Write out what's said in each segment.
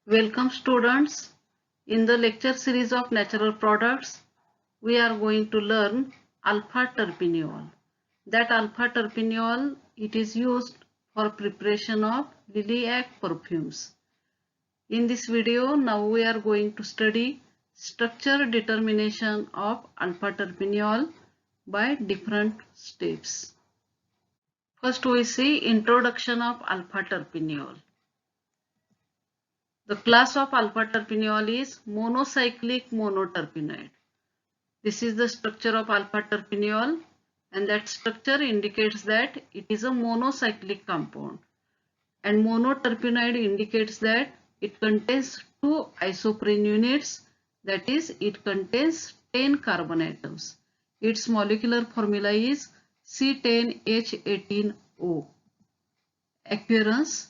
Welcome students. In the lecture series of natural products, we are going to learn alpha terpineol. That alpha terpineol, it is used for preparation of lilac perfumes. In this video, now we are going to study structure determination of alpha terpineol by different steps. First we see introduction of alpha terpineol. The class of alpha terpineol is monocyclic monoterpenoid. This is the structure of alpha terpineol, and that structure indicates that it is a monocyclic compound, and monoterpenoid indicates that it contains two isoprene units, that is it contains 10 carbon atoms. Its molecular formula is C10H18O. Occurrence: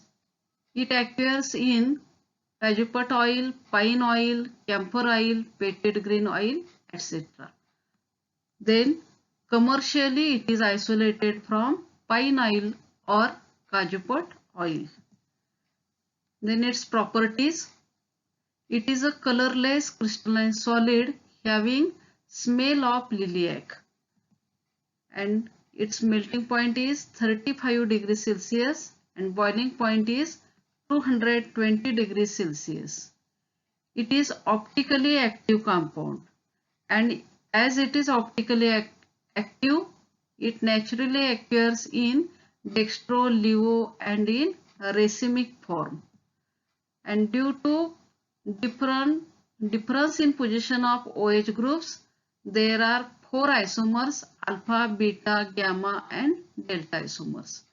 it occurs in cajuput oil, pine oil, camphor oil, painted green oil, etc. Then commercially it is isolated from pine oil or cajuput oil. Then its properties: it is a colorless crystalline solid having smell of lilac, and its melting point is 35 degrees Celsius and boiling point is 220 degrees Celsius. It is optically active compound, and as it is optically active, it naturally occurs in dextro, levo and in racemic form. And due to difference in position of OH groups, there are 4 isomers: alpha, beta, gamma and delta isomers.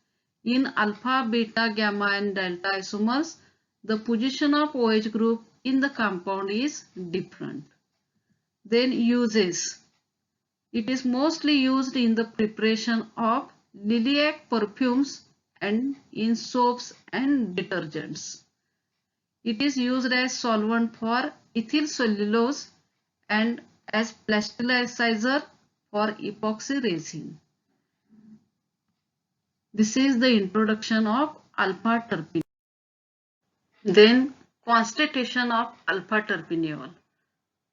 In alpha, beta, gamma and delta isomers, the position of OH group in the compound is different. Then uses: it is mostly used in the preparation of lilac perfumes and in soaps and detergents. It is used as solvent for ethyl cellulose and as plasticizer for epoxy resin. This is the introduction of alpha terpineol. Then constitution of alpha terpineol.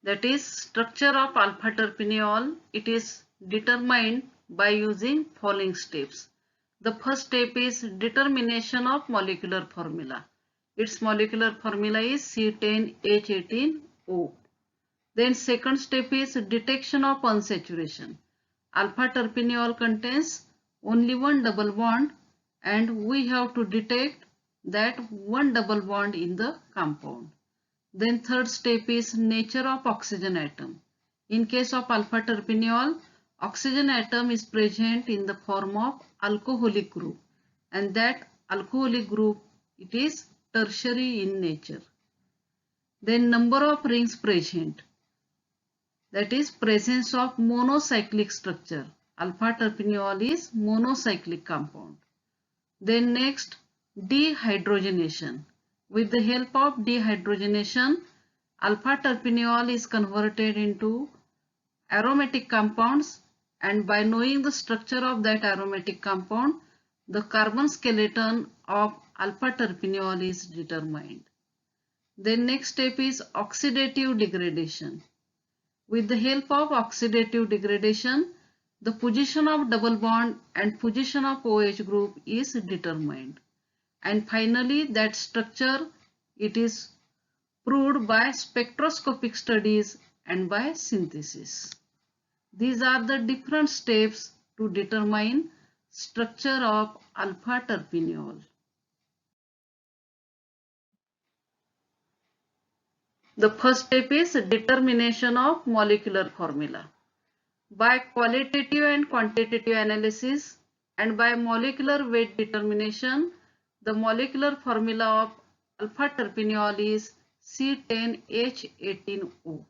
That is structure of alpha terpineol. It is determined by using following steps. The first step is determination of molecular formula. Its molecular formula is C10H18O. Then second step is detection of unsaturation. Alpha terpineol contains only one double bond, and we have to detect that one double bond in the compound. Then third step is nature of oxygen atom. In case of alpha terpineol, oxygen atom is present in the form of alcoholic group, and that alcoholic group, it is tertiary in nature. Then number of rings present, that is presence of monocyclic structure. Alpha terpineol is monocyclic compound. Then next, dehydrogenation. With the help of dehydrogenation, alpha terpineol is converted into aromatic compounds, and by knowing the structure of that aromatic compound, the carbon skeleton of alpha terpineol is determined. Then next step is oxidative degradation. With the help of oxidative degradation, the position of double bond and position of OH group is determined. And finally, that structure, it is proved by spectroscopic studies and by synthesis. These are the different steps to determine structure of alpha terpineol. The first step is determination of molecular formula. By qualitative and quantitative analysis and by molecular weight determination, the molecular formula of alpha terpineol is C10H18O.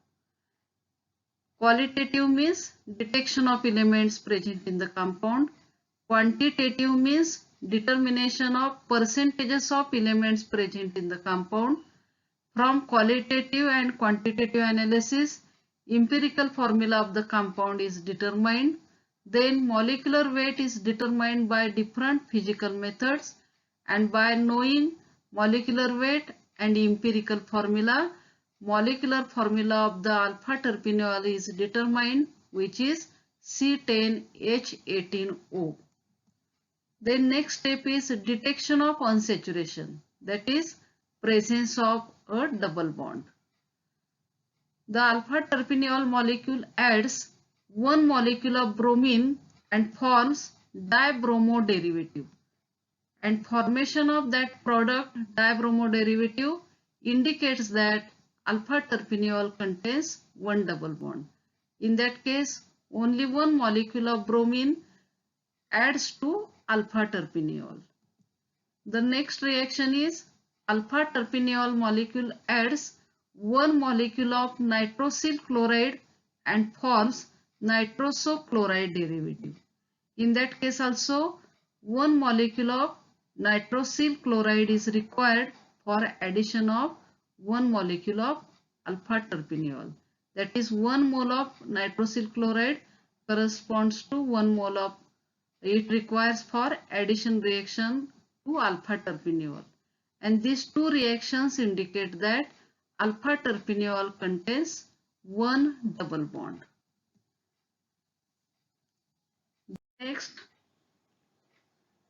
Qualitative means detection of elements present in the compound. Quantitative means determination of percentages of elements present in the compound. From qualitative and quantitative analysis, empirical formula of the compound is determined. Then molecular weight is determined by different physical methods, and by knowing molecular weight and empirical formula. Molecular formula of the alpha terpineol is determined, which is C10H18O. Then next step is detection of unsaturation, that is presence of a double bond. The alpha terpineol molecule adds one molecule of bromine and forms dibromo derivative. And formation of that product dibromo derivative indicates that alpha terpineol contains one double bond. In that case, only one molecule of bromine adds to alpha terpineol. The next reaction is alpha terpineol molecule adds one molecule of nitrosyl chloride and forms nitroso chloride derivative. In that case also, one molecule of nitrosyl chloride is required for addition of one molecule of alpha terpineol. That is, 1 mole of nitrosyl chloride corresponds to 1 mole of it requires for addition reaction to alpha terpineol. And these two reactions indicate that alpha terpineol contains one double bond. Next,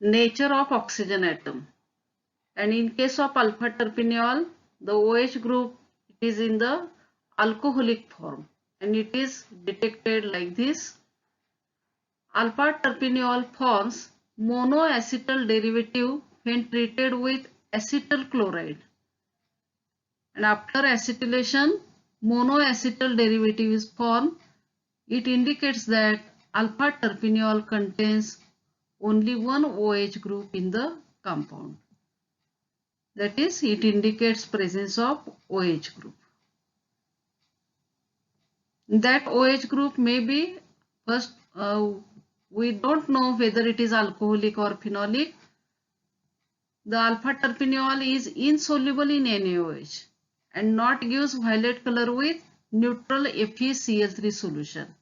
nature of oxygen atom. And in case of alpha terpineol, the OH group is in the alcoholic form and it is detected like this. Alpha terpineol forms monoacetyl derivative when treated with acetyl chloride. And after acetylation, monoacetyl derivative is formed. It indicates that alpha terpineol contains only one OH group in the compound. That is, it indicates presence of OH group. That OH group may be, first, we don't know whether it is alcoholic or phenolic. The alpha terpineol is insoluble in NaOH and not gives violet color with neutral FeCl3 solution.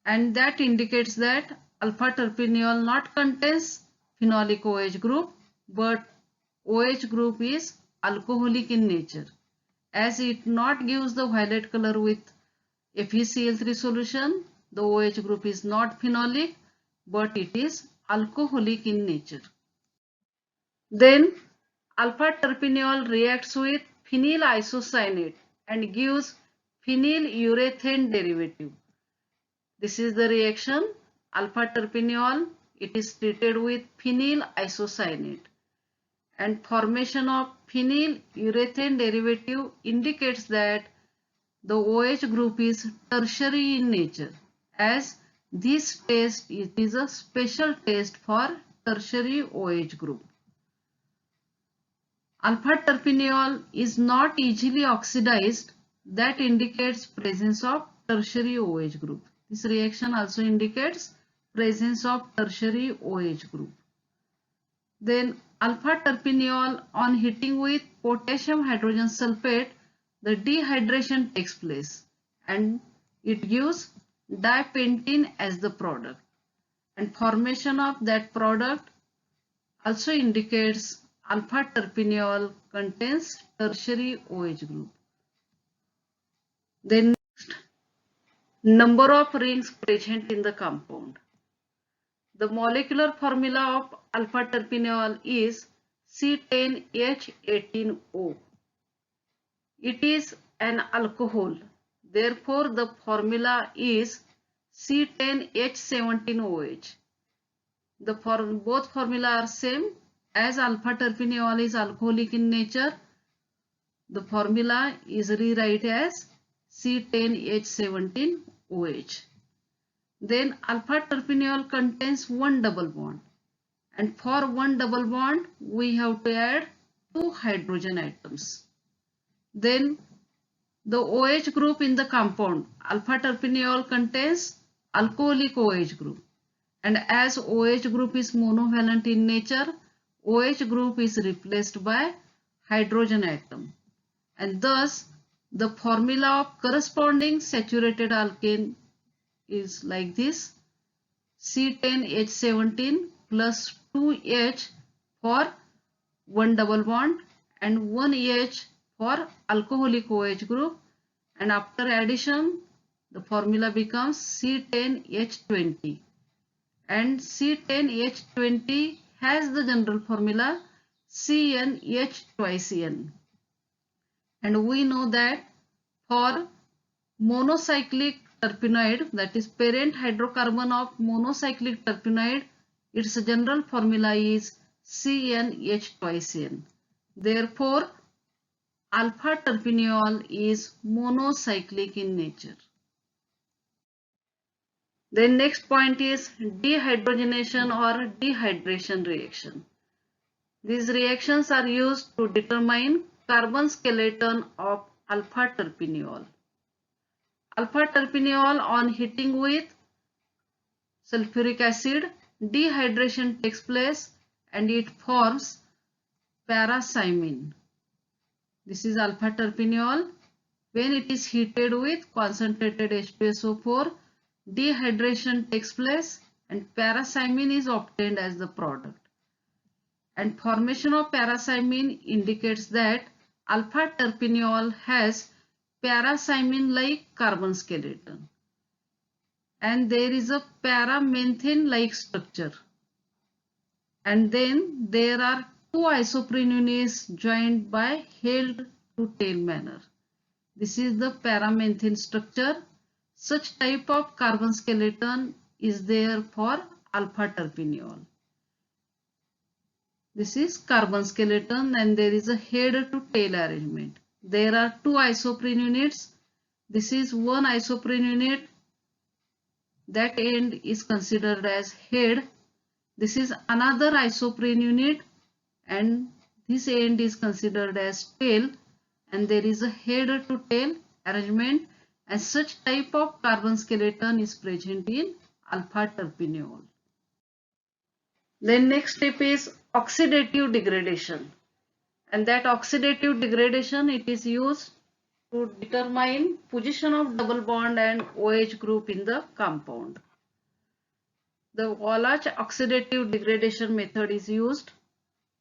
And that indicates that alpha terpineol not contains phenolic OH group, but OH group is alcoholic in nature. As it not gives the violet color with FeCl3 solution, the OH group is not phenolic, but it is alcoholic in nature. Then alpha terpineol reacts with phenyl isocyanate and gives phenyl urethane derivative. This is the reaction. Alpha terpineol, it is treated with phenyl isocyanate. And formation of phenyl urethane derivative indicates that the OH group is tertiary in nature, as this test is a special test for tertiary OH group. Alpha terpineol is not easily oxidized. That indicates presence of tertiary OH group. This reaction also indicates presence of tertiary OH group. Then alpha terpineol, on heating with potassium hydrogen sulfate, the dehydration takes place and it gives dipentene as the product. And formation of that product also indicates alpha terpineol contains tertiary OH group. Then next, number of rings present in the compound. The molecular formula of alpha terpineol is C10H18O. It is an alcohol. Therefore, the formula is C10H17OH. Both formula are same. As alpha terpineol is alcoholic in nature, the formula is rewrite as C10H17OH. Then alpha terpineol contains one double bond, and for one double bond we have to add two hydrogen atoms. Then the OH group in the compound alpha terpineol contains alcoholic OH group, and as OH group is monovalent in nature, OH group is replaced by hydrogen atom, and thus the formula of corresponding saturated alkane is like this: C10H17 plus 2H for one double bond and 1 EH for alcoholic OH group, and after addition the formula becomes C10H20, and C10H20 has the general formula CnH twice N, and we know that for monocyclic terpenoid, that is parent hydrocarbon of monocyclic terpenoid, its general formula is CnH twice N. Therefore, alpha terpineol is monocyclic in nature. Then next point is dehydrogenation or dehydration reaction. These reactions are used to determine carbon skeleton of alpha terpineol. Alpha terpineol, on heating with sulfuric acid, dehydration takes place and it forms paracymene. This is alpha terpineol. When it is heated with concentrated H2SO4, dehydration takes place and paracymene is obtained as the product. And formation of paracymene indicates that alpha terpineol has paracymene-like carbon skeleton, and there is a para-methane-like structure, and then there are two isoprene units joined by held to tail manner. This is the para-methane structure. Such type of carbon skeleton is there for alpha terpineol. This is carbon skeleton and there is a head to tail arrangement. There are two isoprene units. This is one isoprene unit. That end is considered as head. This is another isoprene unit and this end is considered as tail, and there is a head to tail arrangement, and such type of carbon skeleton is present in alpha terpineol. Then next step is oxidative degradation, and that oxidative degradation, it is used to determine position of double bond and OH group in the compound. The Wallach oxidative degradation method is used.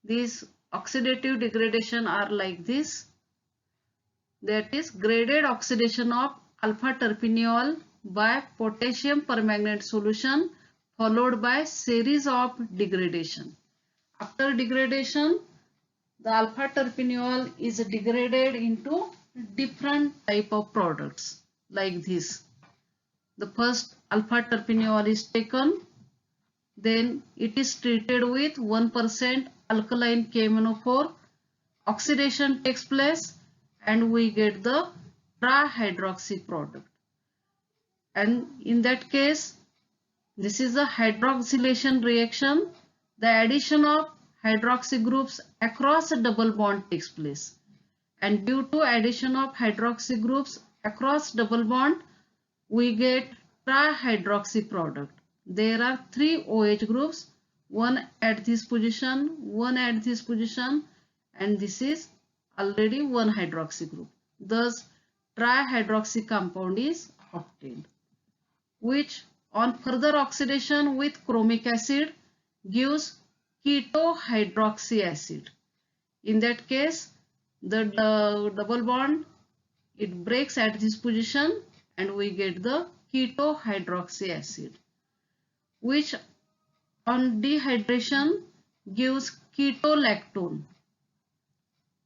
These oxidative degradation are like this. That is graded oxidation of alpha terpineol by potassium permanganate solution followed by series of degradation. After degradation, the alpha terpineol is degraded into different type of products like this. The first alpha terpineol is taken, then it is treated with 1% alkaline KMnO4, oxidation takes place and we get the trihydroxy product. And in that case, this is a hydroxylation reaction. The addition of hydroxy groups across a double bond takes place. And due to addition of hydroxy groups across double bond, we get trihydroxy product. There are three OH groups, one at this position, one at this position, and this is already one hydroxy group. Thus, trihydroxy compound is obtained, which on further oxidation with chromic acid gives ketohydroxy acid. In that case, the double bond, it breaks at this position and we get the ketohydroxy acid, which on dehydration gives ketolactone.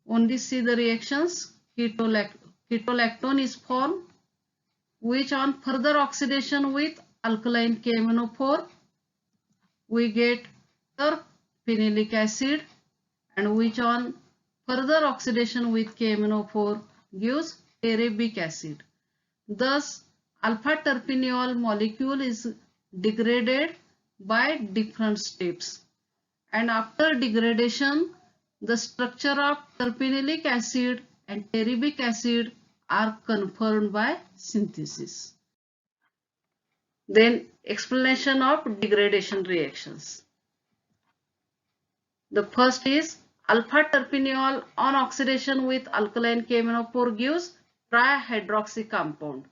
Only see the reactions. Ketolactone is formed, which on further oxidation with alkaline KMnO4 we get terpenoic acid, and which on further oxidation with KMnO4 gives terebic acid. Thus, alpha terpineol molecule is degraded by different steps, and after degradation the structure of terpenoic acid and terebic acid are confirmed by synthesis. Then explanation of degradation reactions. The first is alpha terpineol on oxidation with alkaline KMnO4 gives trihydroxy compound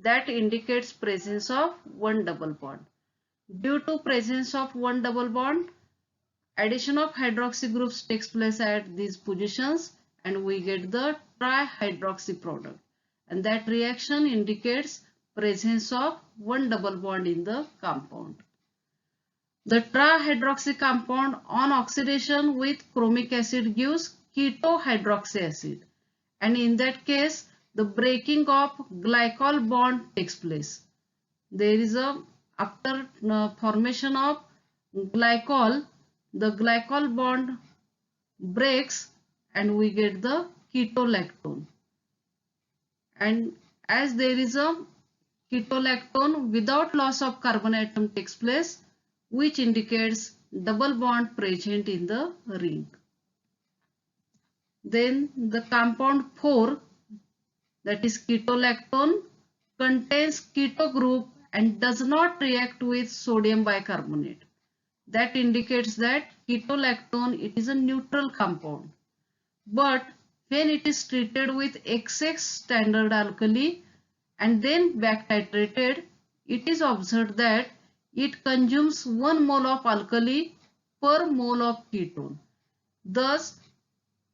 that indicates presence of one double bond. Due to presence of one double bond, addition of hydroxy groups takes place at these positions and we get the trihydroxy product, and that reaction indicates presence of one double bond in the compound. The trihydroxy compound on oxidation with chromic acid gives ketohydroxy acid, and in that case the breaking of glycol bond takes place. There is a after formation of glycol, the glycol bond breaks and we get the ketolactone, and as there is a ketolactone without loss of carbon atom takes place, which indicates double bond present in the ring. Then the compound 4, that is ketolactone, contains keto group and does not react with sodium bicarbonate. That indicates that ketolactone, it is a neutral compound. But when it is treated with XX standard alkali and then back titrated, it is observed that it consumes 1 mole of alkali per mole of ketone. Thus,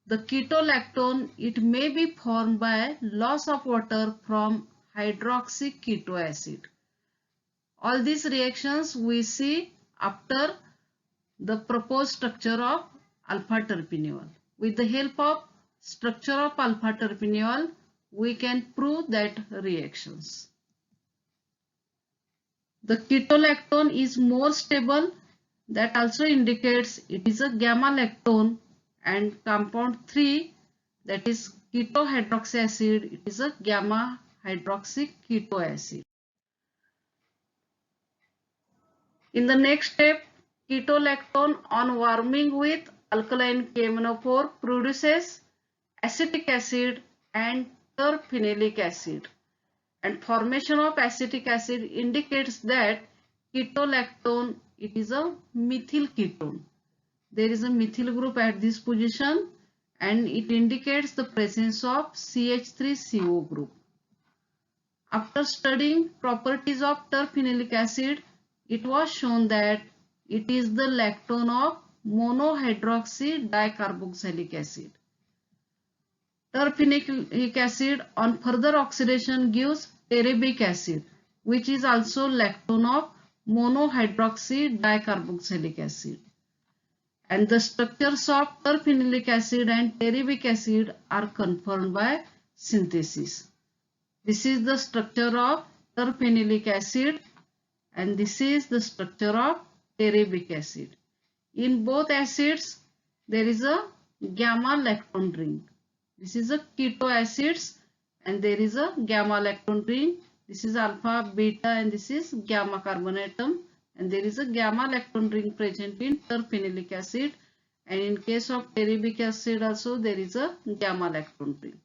the ketolactone, it may be formed by loss of water from hydroxy keto acid. All these reactions we see after the proposed structure of alpha terpineol. With the help of structure of alpha terpineol, we can prove that reactions. The ketolactone is more stable. That also indicates it is a gamma lactone, and compound 3, that is ketohydroxy acid, it is a gamma hydroxy keto acid. In the next step, ketolactone on warming with alkaline KMnO4 produces acetic acid and terpenoic acid, and formation of acetic acid indicates that ketolactone, it is a methyl ketone. There is a methyl group at this position and it indicates the presence of CH3CO group. After studying properties of terpenoic acid, it was shown that it is the lactone of monohydroxy dicarboxylic acid. Terpenoic acid on further oxidation gives terebic acid, which is also lactone of monohydroxy dicarboxylic acid. And the structures of terpenoic acid and terebic acid are confirmed by synthesis. This is the structure of terpenoic acid and this is the structure of terebic acid. In both acids, there is a gamma lactone ring. This is a keto acids and there is a gamma lactone ring. This is alpha, beta and this is gamma carbon atom, and there is a gamma lactone ring present in terpenoic acid, and in case of terebic acid also there is a gamma lactone ring.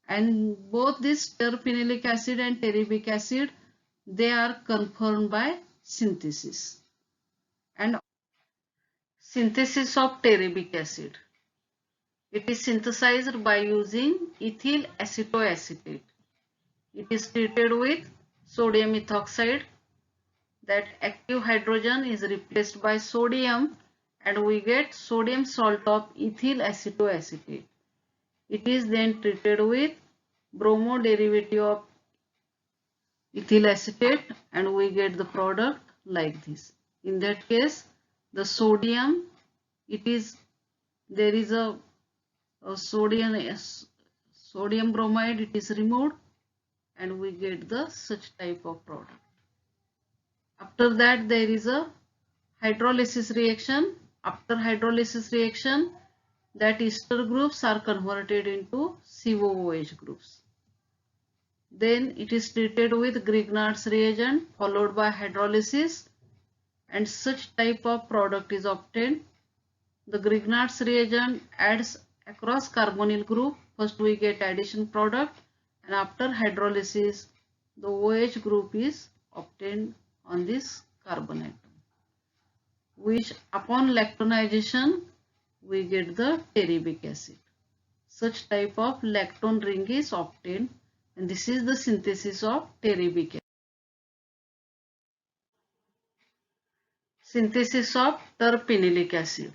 And both this terpenoic acid and terebic acid, they are confirmed by synthesis. And synthesis of terebic acid. It is synthesized by using ethyl acetoacetate. It is treated with sodium ethoxide. That active hydrogen is replaced by sodium and we get sodium salt of ethyl acetoacetate. It is then treated with bromo derivative of ethyl acetate and we get the product like this. In that case, the sodium, there is a sodium bromide, it is removed and we get the such type of product. After that there is a hydrolysis reaction. After hydrolysis reaction, that ester groups are converted into COOH groups. Then it is treated with Grignard's reagent followed by hydrolysis and such type of product is obtained. The Grignard's reagent adds across carbonyl group. First we get addition product and after hydrolysis the OH group is obtained on this carbon atom, which upon lactonization we get the terebic acid. Such type of lactone ring is obtained and this is the synthesis of terebic acid. Synthesis of terpenoic acid.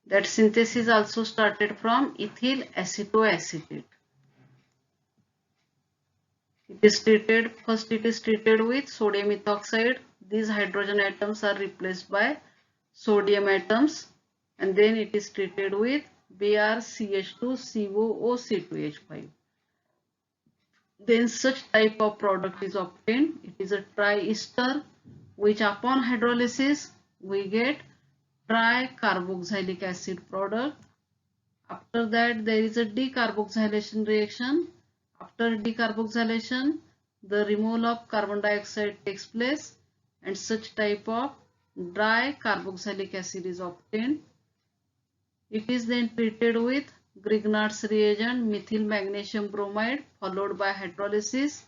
That synthesis also started from ethyl acetoacetate. First it is treated with sodium ethoxide. These hydrogen atoms are replaced by sodium atoms, and then it is treated with BrCH2COOC2H5. Then such type of product is obtained. It is a triester, which upon hydrolysis we get tricarboxylic acid product. After that there is a decarboxylation reaction. After decarboxylation, the removal of carbon dioxide takes place and such type of dry carboxylic acid is obtained. It is then treated with Grignard's reagent methyl magnesium bromide followed by hydrolysis,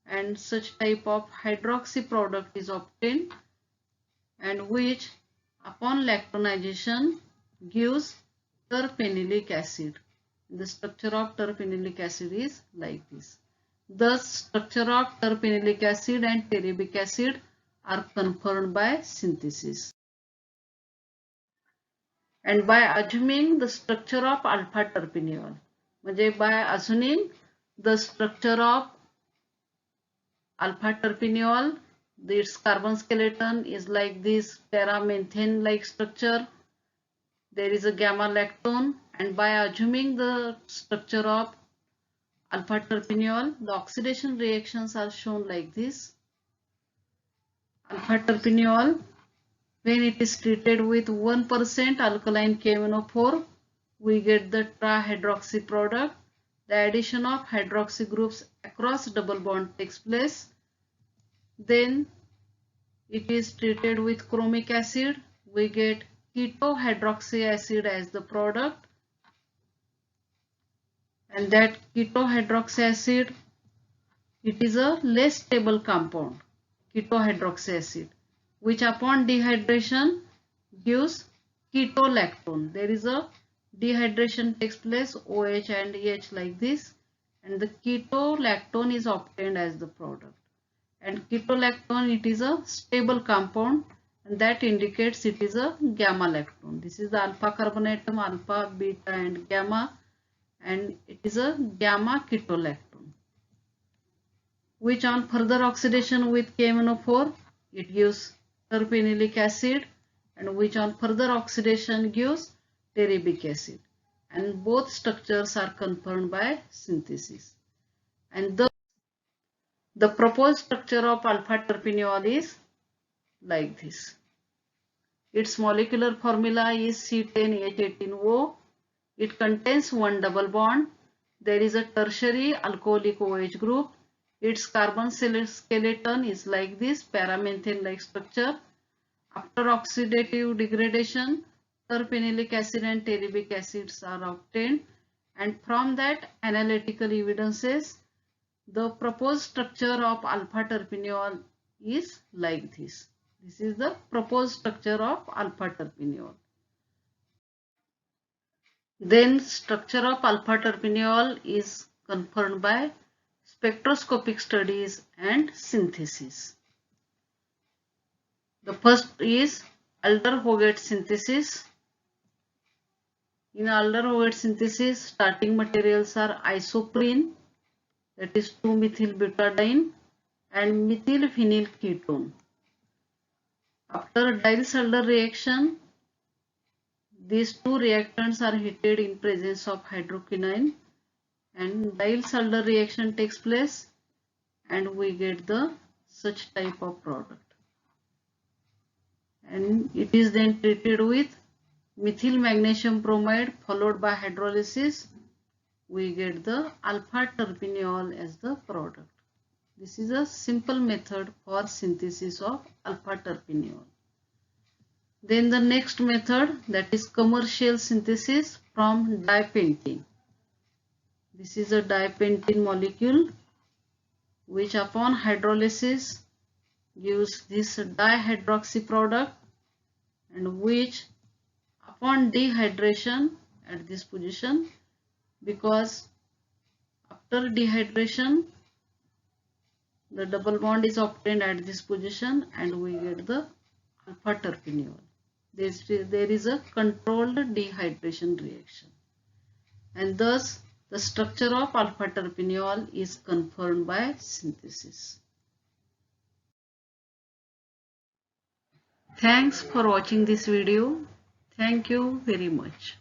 and such type of hydroxy product is obtained, and which upon lactonization gives terpenoic acid. The structure of terpenoic acid is like this. The structure of terpenoic acid and terebic acid are confirmed by synthesis. And by assuming the structure of alpha terpineol, by assuming the structure of alpha terpineol, its carbon skeleton is like this para-methane like structure. There is a gamma lactone, and by assuming the structure of alpha terpineol, the oxidation reactions are shown like this. Alpha terpineol, when it is treated with 1% alkaline KMnO4, we get the trihydroxy product. The addition of hydroxy groups across double bond takes place. Then it is treated with chromic acid. We get ketohydroxy acid as the product. And that ketohydroxy acid, it is a less stable compound, ketohydroxy acid, which upon dehydration gives ketolactone. There is a dehydration takes place, OH and H like this, and the ketolactone is obtained as the product. And ketolactone, it is a stable compound, and that indicates it is a gamma lactone. This is the alpha carbon atom, alpha, beta and gamma, and it is a gamma ketolactone, which on further oxidation with KMnO4, it gives terpenoic acid, and which on further oxidation gives terebic acid, and both structures are confirmed by synthesis. And the proposed structure of alpha terpineol is like this. Its molecular formula is C10H18O. It contains one double bond. There is a tertiary alcoholic OH group. Its carbon skeleton is like this, para-methane like structure. After oxidative degradation, terpenoic acid and terebic acids are obtained, and from that analytical evidences, the proposed structure of alpha terpineol is like this. This is the proposed structure of alpha terpineol. Then structure of alpha terpineol is confirmed by spectroscopic studies and synthesis. The first is Alder-Hoget synthesis. In Alder-Hoget synthesis, starting materials are isoprene, that is 2-methyl-butadiene, and methyl-phenyl ketone. After Diels-Alder reaction, these two reactants are heated in presence of hydroquinone, and Diels-Alder reaction takes place, and we get the such type of product. And it is then treated with methyl magnesium bromide followed by hydrolysis. We get the alpha terpineol as the product. This is a simple method for synthesis of alpha terpineol. Then the next method, that is commercial synthesis from dipentene. This is a dipentene molecule which upon hydrolysis gives this dihydroxy product, and which upon dehydration at this position, because after dehydration the double bond is obtained at this position, and we get the alpha terpineol. there is a controlled dehydration reaction, and thus the structure of alpha terpineol is confirmed by synthesis. Thanks for watching this video. Thank you very much.